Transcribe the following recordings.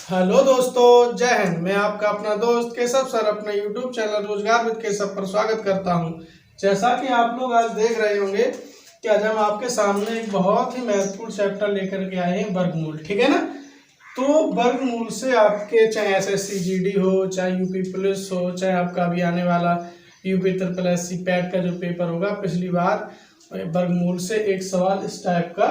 Hello दोस्तों, जय हिंद। मैं आपका अपना दोस्त केशव सर अपने यूट्यूब चैनल रोजगार विद केशव पर स्वागत करता हूं। जैसा कि आप लोग आज देख रहे होंगे कि आज हम आपके सामने एक बहुत ही महत्वपूर्ण चैप्टर लेकर के आए हैं, वर्गमूल। ठीक है ना। तो वर्गमूल से आपके चाहे एसएससी जीडी हो, चाहे यूपी पुलिस हो, चाहे आपका अभी आने वाला यूपी ट्रिपल एससी पैट का जो पेपर होगा, पिछली बार वर्गमूल से एक सवाल इस टाइप का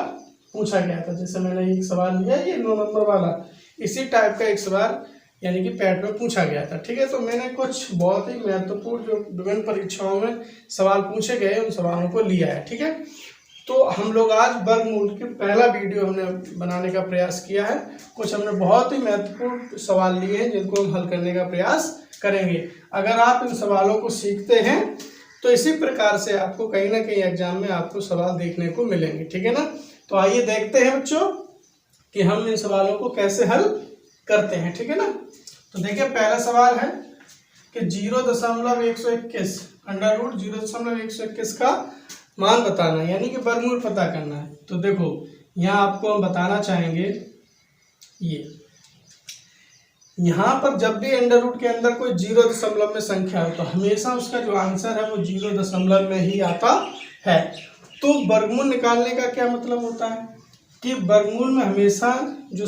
पूछा गया था। जैसे मैंने एक सवाल लिया, ये 9 नंबर वाला, इसी टाइप का एक सवाल यानी कि पैट में पूछा गया था। ठीक है। तो मैंने कुछ बहुत ही महत्वपूर्ण जो विभिन्न परीक्षाओं में सवाल पूछे गए उन सवालों को लिया है। ठीक है। तो हम लोग आज वर्गमूल के पहला वीडियो हमने बनाने का प्रयास किया है। कुछ हमने बहुत ही महत्वपूर्ण सवाल लिए हैं जिनको हम हल करने का प्रयास करेंगे। अगर आप इन सवालों को सीखते हैं तो इसी प्रकार से आपको कहीं ना कहीं एग्जाम में आपको सवाल देखने को मिलेंगे। ठीक है ना। तो आइए देखते हैं बच्चों कि हम इन सवालों को कैसे हल करते हैं। ठीक है ना। तो देखिए, पहला सवाल है कि 0.121 अंडर रूट 0.121 का मान बताना है, यानी कि वर्गमूल पता करना है। तो देखो, यहाँ आपको हम बताना चाहेंगे, ये यहाँ पर जब भी अंडर रूट के अंदर कोई 0 में संख्या हो तो हमेशा उसका जो आंसर है वो 0 में ही आता है। तो वर्गमूल निकालने का क्या मतलब होता है कि वर्गमूल में हमेशा जो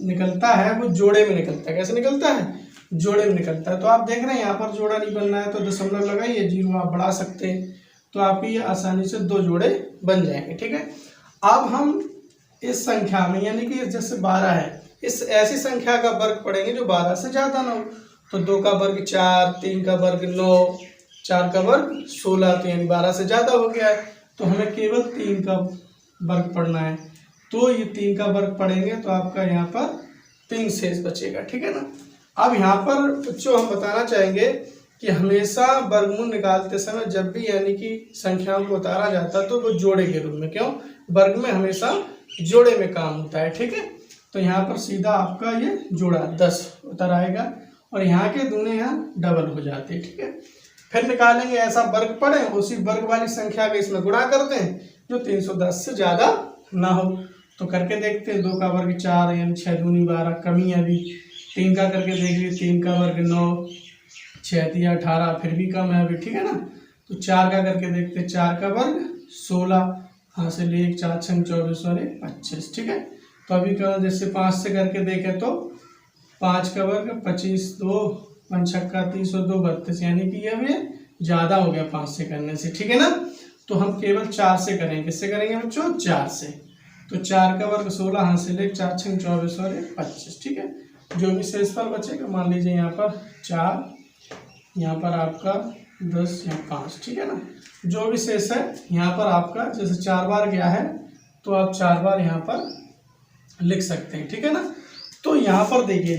निकलता है वो जोड़े में निकलता है। कैसे निकलता है? जोड़े में निकलता है। तो आप देख रहे हैं यहाँ पर जोड़ा नहीं बनना है तो दशमलव लगाइए, 0 आप बढ़ा सकते हैं तो आप ये आसानी से 2 जोड़े बन जाएंगे। ठीक है। अब हम इस संख्या में यानी कि जैसे 12 है, इस ऐसी संख्या का वर्ग पढ़ेंगे जो 12 से ज़्यादा ना हो। तो 2 का वर्ग 4, 3 का वर्ग 9, 4 का वर्ग 16, तो यानी 12 से ज़्यादा हो गया है। तो हमें केवल 3 का वर्ग पढ़ना है। तो ये 3 का वर्ग पढ़ेंगे तो आपका यहाँ पर 3 शेष बचेगा। ठीक है ना। अब यहाँ पर बच्चों हम बताना चाहेंगे कि हमेशा वर्गमूल निकालते समय जब भी यानी कि संख्याओं को उतारा जाता है तो वो जोड़े के रूप में, क्यों? वर्ग में हमेशा जोड़े में काम होता है। ठीक है। तो यहाँ पर सीधा आपका ये जोड़ा 10 उतर आएगा और यहाँ के दूने यहाँ डबल हो जाते हैं। ठीक है। फिर निकालेंगे ऐसा वर्ग पढ़ें, उसी वर्ग वाली संख्या का इसमें गुणा करते हैं जो 310 से ज़्यादा ना हो। तो करके देखते हैं, 2 का वर्ग 4 यानी 6 दूनी 12, कमी है अभी। 3 का करके देख लीजिए, 3 का वर्ग 9, 6 3 18, फिर भी कम है अभी। ठीक है ना। तो 4 का करके देखते हैं, 4 का वर्ग 16, हाँ से ले 4 6 24 और 25। ठीक है। तो अभी का जैसे 5 से करके देखें तो 5 का वर्ग 25, 2 5 6 30 और 2 32, यानी कि ये भी ज़्यादा हो गया 5 से करने से। ठीक है ना। तो हम केवल 4 से करेंगे। किससे करेंगे बच्चों? 4 से। तो 4 का वर्ग 16, हाँ से ले 4 6 24 और 25। ठीक है। जो भी शेषफल बचेगा, मान लीजिए यहाँ पर 4, यहाँ पर आपका 10 या 5। ठीक है ना। जो भी शेष है यहाँ पर आपका, जैसे 4 बार गया है तो आप 4 बार यहाँ पर लिख सकते हैं। ठीक है ना। तो यहाँ पर देखिए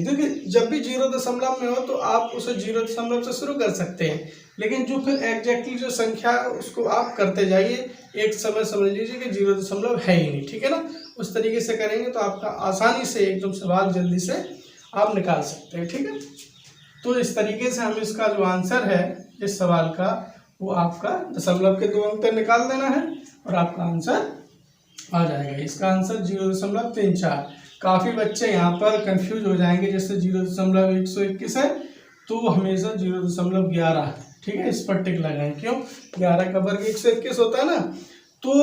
जब भी 0 में हो तो आप उसे 0 से शुरू कर सकते हैं, लेकिन जो फिर एग्जैक्टली जो संख्या है उसको आप करते जाइए। एक समय समझ लीजिए कि 0 है ही नहीं। ठीक है ना। उस तरीके से करेंगे तो आपका आसानी से एकदम सवाल जल्दी से आप निकाल सकते हैं। ठीक है। तो इस तरीके से हम इसका जो आंसर है इस सवाल का, वो आपका दशमलव के 2 अंक तक निकाल देना है और आपका आंसर आ जाएगा। इसका आंसर 0.34। काफ़ी बच्चे यहाँ पर कंफ्यूज हो जाएंगे, जैसे 0.121 है तो हमेशा 0.11। ठीक है। इस पर टिक लगाएं, क्यों? 11 का वर्ग 121 होता है ना। तो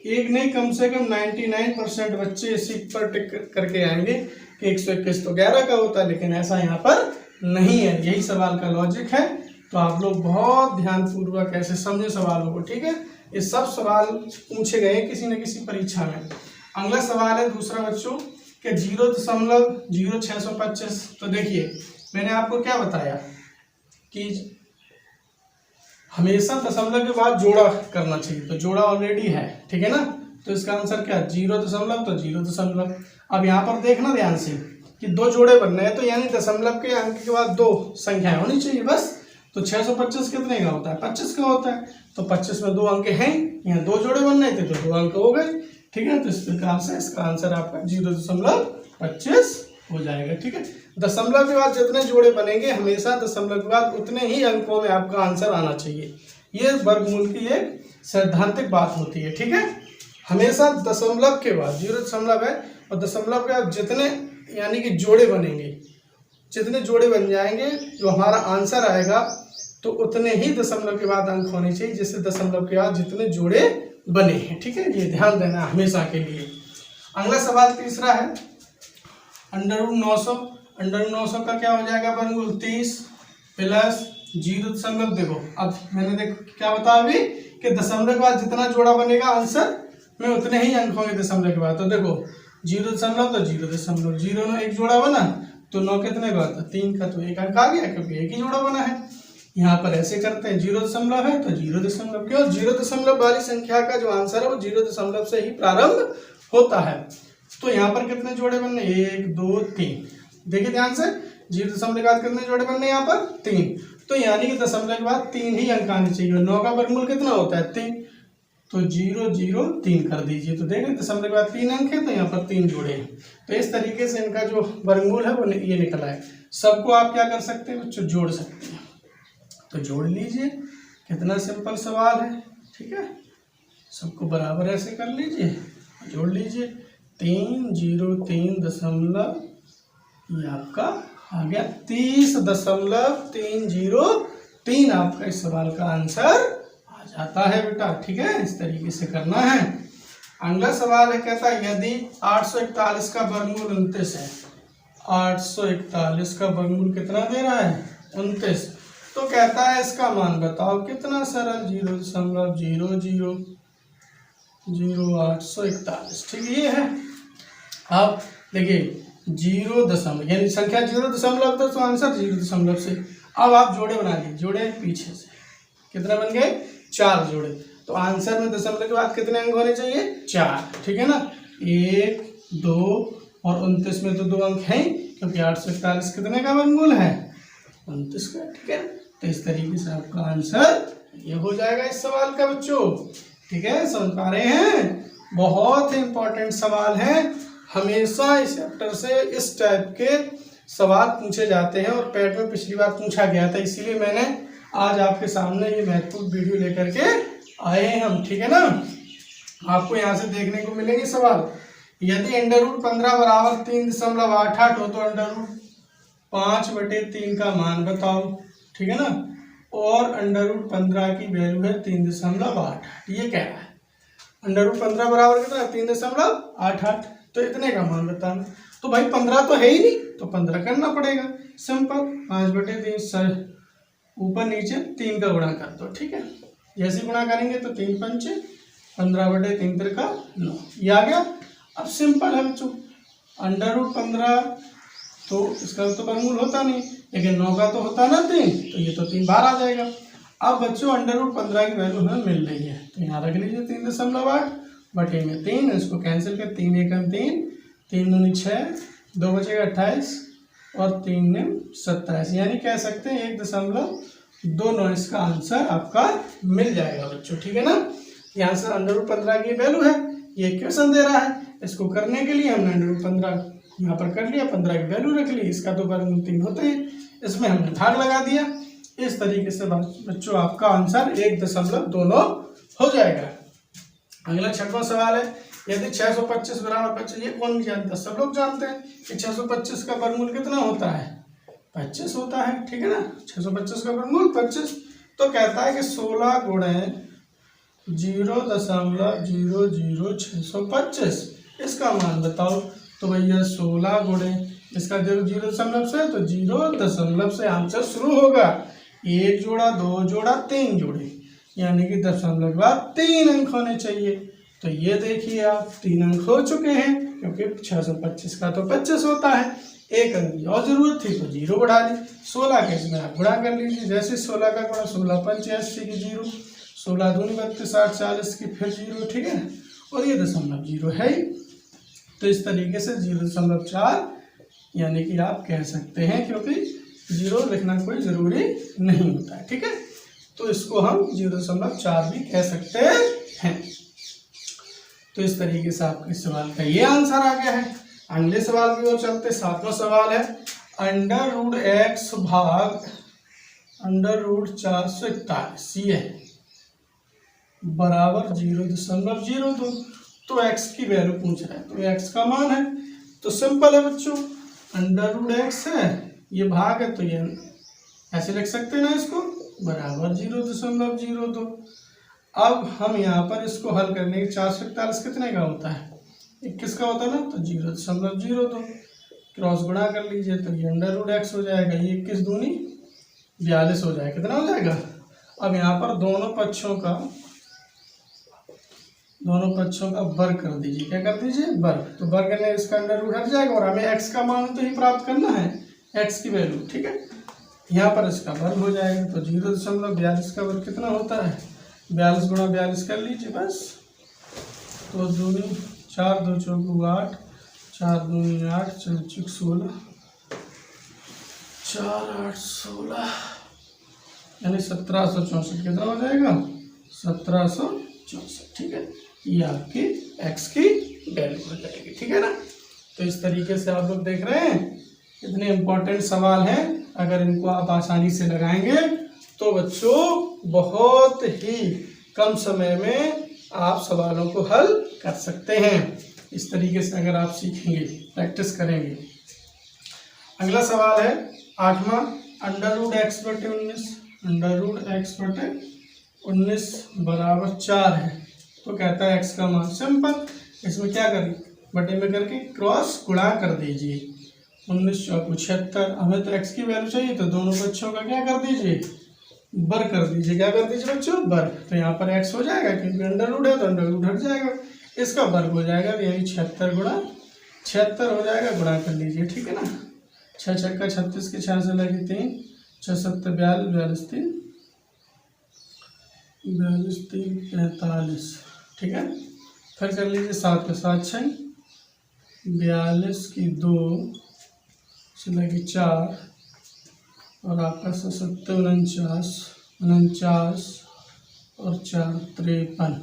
एक नहीं, कम से कम 99% बच्चे इसी पर टिक करके आएंगे कि 121 तो 11 का होता है, लेकिन ऐसा यहाँ पर नहीं है। यही सवाल का लॉजिक है। तो आप लोग बहुत ध्यानपूर्वक ऐसे समझे सवालों को। ठीक है। ये सब सवाल पूछे गए किसी न किसी परीक्षा में। अगला सवाल है दूसरा बच्चों कि 0.0625। तो देखिए, मैंने आपको क्या बताया कि हमेशा दशमलव के बाद जोड़ा करना चाहिए। तो जोड़ा ऑलरेडी है। ठीक है ना। तो इसका आंसर क्या? 0 तो 0। अब यहाँ पर देखना ध्यान से कि 2 जोड़े बनने हैं, तो यानी दशमलव के अंक के बाद 2 संख्याएं होनी चाहिए बस। तो 625 कितने का होता है? 25 का होता है। तो 25 में 2 अंक हैं, यहाँ 2 जोड़े बनने थे तो 2 अंक हो गए। ठीक है। तो इस प्रकार से इसका आंसर आपका 0.25 हो जाएगा। ठीक है। दशमलव के बाद जितने जोड़े बनेंगे हमेशा दशमलव के बाद उतने ही अंकों में आपका आंसर आना चाहिए। ये वर्गमूल की एक सैद्धांतिक बात होती है। ठीक है। हमेशा दशमलव के बाद 0 है और दशमलव के बाद जितने यानी कि जोड़े बनेंगे, जितने जोड़े बन जाएंगे जो हमारा आंसर आएगा, तो उतने ही दशमलव के बाद अंक होने चाहिए जिससे दशमलव के बाद जितने जोड़े बने हैं। ठीक है, ये ध्यान देना हमेशा के लिए। अगला सवाल तीसरा है √900। √900 का क्या हो जाएगा वर्गमूल 30 प्लस 0। देखो अब मैंने देखो क्या बताया अभी कि दशमलव के बाद जितना जोड़ा बनेगा आंसर में उतने ही अंक होंगे दशमलव के बाद। तो देखो 0 तो 0 0 में एक जोड़ा बना तो 9 कितने का होता है 3 का, तो एक अंक आ गया क्योंकि एक ही जोड़ा बना है। यहाँ पर ऐसे करते हैं 0 है तो 0, क्यों 0 वाली संख्या का जो आंसर है वो 0 से ही प्रारंभ होता है। तो यहाँ पर कितने जोड़े बनने 1 2 3, देखिए ध्यान से 0 के बाद कितने जोड़े बनने यहाँ पर 3, तो यानी कि दशमलव के बाद 3 ही अंक आने चाहिए। 9 का वर्गमूल कितना होता है 3, तो 0 0 3 कर दीजिए, तो देखें दशमलव के बाद 3 अंक है तो यहाँ पर 3 जोड़े हैं। तो इस तरीके से इनका जो वर्गमूल है वो ये निकला है। सबको आप क्या कर सकते हैं बच्चों, जोड़ सकते हैं, तो जोड़ लीजिए। कितना सिंपल सवाल है, ठीक है। सबको बराबर ऐसे कर लीजिए, जोड़ लीजिए। 3 0 3 दशमलव, ये आपका आ गया 30.303। आपका इस सवाल का आंसर आ जाता है बेटा, ठीक है। इस तरीके से करना है। अगला सवाल है, कहता है यदि 841 का वर्गमूल 29 है, 841 का वर्गमूल कितना दे रहा है 29, तो कहता है इसका मान बताओ। कितना सरल 0.000841, ठीक है ये है। अब देखिए 0 यानी संख्या 0 तो आंसर 0 से। अब आप जोड़े बना लीजिए, जोड़े पीछे से कितना बन गए 4 जोड़े, तो आंसर में दशमलव के बाद कितने अंक होने चाहिए 4, ठीक है ना। 1 2 और 29 में तो 2 अंक हैं क्योंकि 841 कितने का वर्गमूल है 29 का, ठीक है। तो इस तरीके से आपका आंसर ये हो जाएगा इस सवाल का बच्चों, ठीक है। समझ पा रहे हैं, बहुत ही इंपॉर्टेंट सवाल है। हमेशा इस चैप्टर से इस टाइप के सवाल पूछे जाते हैं और पैट में पिछली बार पूछा गया था, इसीलिए मैंने आज आपके सामने ये महत्वपूर्ण वीडियो लेकर के आए हैं हम, ठीक है ना। आपको यहाँ से देखने को मिलेंगे सवाल। यदि √15 बराबर 3.88 हो तो √5/3 का मान बताओ, ठीक है ना। और √15 की वैल्यू है 3.88, ये कह रहा है। √15 बराबर कितना 3.88, तो इतने का मान बताना। तो भाई 15 तो है ही नहीं, तो 15 करना पड़ेगा, सिंपल। 5/3 ऊपर नीचे 3 का गुणा कर दो, ठीक है। जैसे गुणा करेंगे तो 3 पंचे 15/3 त्रिका 9, ये आ गया। अब सिंपल है बच्चों, √15 तो इसका तो वर्गमूल होता नहीं, लेकिन 9 का तो होता ना 3, तो ये तो 3 बार आ जाएगा। अब बच्चों √15 की वैल्यू हमें मिल रही है, तो यहाँ रख लीजिए 3.8 बटे में 3, इसको कैंसिल कर 3 एकम 3, 3 दूनी 6, 2 बचेगा 28 और 3 ने 27, यानी कह सकते हैं 1.29 इसका आंसर आपका मिल जाएगा बच्चों, ठीक है ना। यहाँ से √15 की वैल्यू है, ये क्वेश्चन दे रहा है, इसको करने के लिए हमने √15 यहाँ पर कर लिया, 15 की वैल्यू रख ली, इसका तो वर्गमूल 3 होता है, इसमें हमने भाग लगा दिया। इस तरीके से बच्चों आपका आंसर 1.2 हो जाएगा। अगला 6वां सवाल है, यदि 625 बराबर 25, ये कौन नहीं जानता, सब लोग जानते हैं कि 625 का वर्गमूल कितना होता है 25 होता है, ठीक है ना। 625 का वर्गमूल 25, तो कहता है कि 16 गुणे 0.00625 इसका मान बताओ। तो भैया 16 गुणे इसका 0 से, तो 0 से आंसर शुरू होगा। 1 जोड़ा 2 जोड़ा 3 जोड़े, यानी कि दशमलव के बाद 3 अंक होने चाहिए। तो ये देखिए आप 3 अंक हो चुके हैं, क्योंकि 625 का तो 25 होता है। एक अंक की और जरूरत थी तो 0 बढ़ा ली। 16 के इसमें आप गुणा कर लीजिए, जैसे 16 का गुणा 16 पंचे 80 की 0, 16 दूनी 32 8 40 की फिर 0, ठीक है। और ये दशमलव 0 है ही, तो इस तरीके से 0.4 यानी कि आप कह सकते हैं, क्योंकि 0 लिखना कोई ज़रूरी नहीं होता है, ठीक है। तो इसको हम 0.4 भी कह सकते हैं। तो इस तरीके से आपके सवाल का ये आंसर आ गया है। अगले सवाल की ओर चलते, 7वां सवाल है, √x भाग √441 ये बराबर 0.02। तो एक्स की वैल्यू पूछ रहा है, तो एक्स का मान है, तो सिंपल है बच्चों, अंडर रूट एक्स है, ये भाग है, तो ये ऐसे लिख सकते हैं ना इसको, बराबर 0.02। अब हम यहाँ पर इसको हल करने के 447 कितने का होता है, 21 का होता है ना, तो 0.02 क्रॉस गुणा कर लीजिए, तो ये अंडर रूट एक्स हो जाएगा, ये 21 दूनी 42 हो जाएगा, कितना हो जाएगा। अब यहाँ पर दोनों पक्षों का वर्ग कर दीजिए, क्या कर दीजिए, वर्ग, तो वर्ग करने इसका अंडर रूट हट जाएगा और हमें एक्स का मान तो ही प्राप्त करना है, एक्स की वैल्यू, ठीक है। यहाँ पर इसका वर्ग हो जाएगा, तो 0.42 का वर्ग कितना होता है, 42 गुणा 42 कर लीजिए बस, तो दूनी 4 2 चौको 8, 4 दूनी 8, 4 चौक 16, 4 8 16 यानी 1764, कितना हो जाएगा, 1764, ठीक है। ये आपकी एक्स की वैल्यू हो जाएगी, ठीक है ना। तो इस तरीके से आप लोग देख रहे हैं कितने इंपॉर्टेंट सवाल हैं, अगर इनको आप आसानी से लगाएंगे तो बच्चों बहुत ही कम समय में आप सवालों को हल कर सकते हैं। इस तरीके से अगर आप सीखेंगे, प्रैक्टिस करेंगे। अगला सवाल है 8वां, अंडर रूट एक्स बटे 19, अंडर रूट एक्स बटे 19 बराबर 4 है, तो कहता है एक्स का मान, सिंपल, इसमें क्या करें, बटे में करके क्रॉस गुणा कर दीजिए, 19 चौको 76, हमें तो एक्स की वैल्यू चाहिए, तो दोनों बच्चों का क्या कर दीजिए, वर्ग कर दीजिए, क्या कर दीजिए बच्चों, वर्ग, तो यहाँ पर एक्स हो जाएगा, क्योंकि अंडर रूट है तो अंडर रूट हट जाएगा, इसका वर्ग हो जाएगा, यानी 76 गुणा 76 हो जाएगा, गुणा कर लीजिए, ठीक है ना, 6 छक्का 36 के 6 से लगे 3, 6 7 42, 42 3 45, ठीक है। फिर कर लीजिए 7 के 7 6, 42 की 2 से लगी 4 और आपका 77 49 49 और 4 53,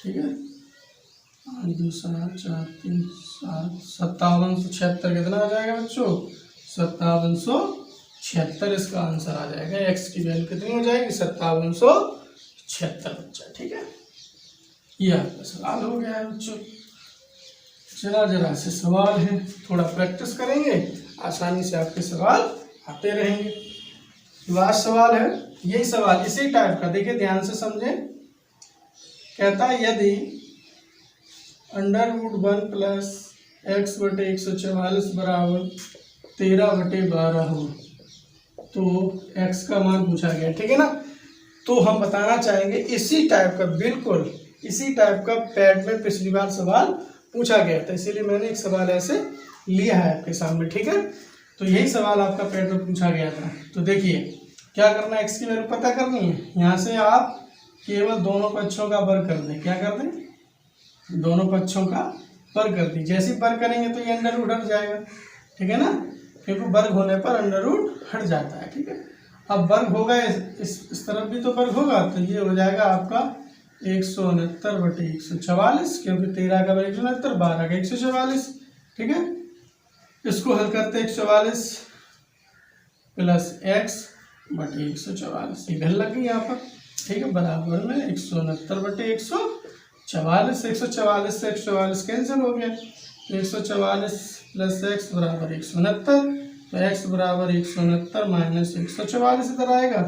ठीक है, 8 2 7 4 3 7 5776 कितना आ जाएगा बच्चों, 5776 इसका आंसर आ जाएगा। एक्स की वैल्यू कितनी हो जाएगी, 5776 बच्चा, ठीक है। ये आपका सवाल हो गया है बच्चों। जरा से सवाल है, थोड़ा प्रैक्टिस करेंगे, आसानी से आपके सवाल आते रहेंगे। लास्ट सवाल है, यही सवाल इसी टाइप का, देखिए ध्यान से समझें। कहता है यदि अंडर रूट 1 प्लस एक्स बटे 144 बराबर 13/12 हो तो एक्स का मान पूछा गया, ठीक है ना। तो हम बताना चाहेंगे इसी टाइप का, बिल्कुल इसी टाइप का पैड में पिछली बार सवाल पूछा गया था, इसीलिए मैंने एक सवाल ऐसे लिया है आपके सामने, ठीक है। तो यही सवाल आपका पैड में पूछा गया था। तो देखिए क्या करना है, एक्स की वैल्यू पता करनी है। यहाँ से आप केवल दोनों पक्षों का वर्ग कर दें, क्या कर दें, दोनों पक्षों का वर्ग कर दी। जैसे वर्ग करेंगे तो ये अंडर रूट हट जाएगा, ठीक है ना, क्योंकि वर्ग होने पर अंडर रूट हट जाता है, ठीक है। अब वर्ग होगा, इस तरफ भी तो वर्ग होगा, तो ये हो जाएगा आपका 169/144, क्योंकि 13 का 169, 12 का 144, ठीक है। इसको हल करते 144 प्लस एक्स बटे 144, ये घर लग गई यहाँ पर, ठीक है, बराबर में 169/144, 144 से 144 कैंसिल हो गया, तो 144 प्लस एक्स बराबर 169, तो एक्स बराबर 169 माइनस 144 इधर आएगा,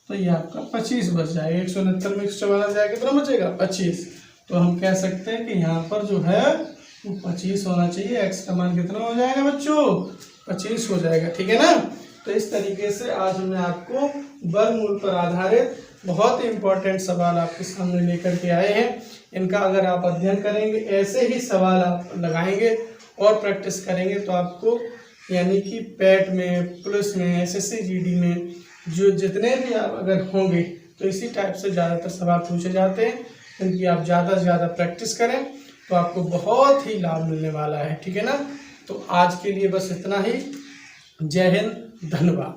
तो ये आपका 25 बच जाएगा। 169 में 144 जाएगा, कितना बचेगा, 25। तो हम कह सकते हैं कि यहाँ पर जो है वो 25 होना चाहिए। एक्स का मान कितना हो जाएगा बच्चों, 25 हो जाएगा, ठीक है ना। तो इस तरीके से आज हमने आपको वर्गमूल पर आधारित बहुत ही इंपॉर्टेंट सवाल आपके सामने लेकर के आए हैं। इनका अगर आप अध्ययन करेंगे, ऐसे ही सवाल आप लगाएंगे और प्रैक्टिस करेंगे, तो आपको यानी कि पैट में, पुलिस में, एसएससी जीडी में जो जितने भी आप अगर होंगे तो इसी टाइप से ज़्यादातर सवाल पूछे जाते हैं। क्योंकि आप ज़्यादा से ज़्यादा प्रैक्टिस करें तो आपको बहुत ही लाभ मिलने वाला है, ठीक है ना। तो आज के लिए बस इतना ही। जय हिंद, धन्यवाद।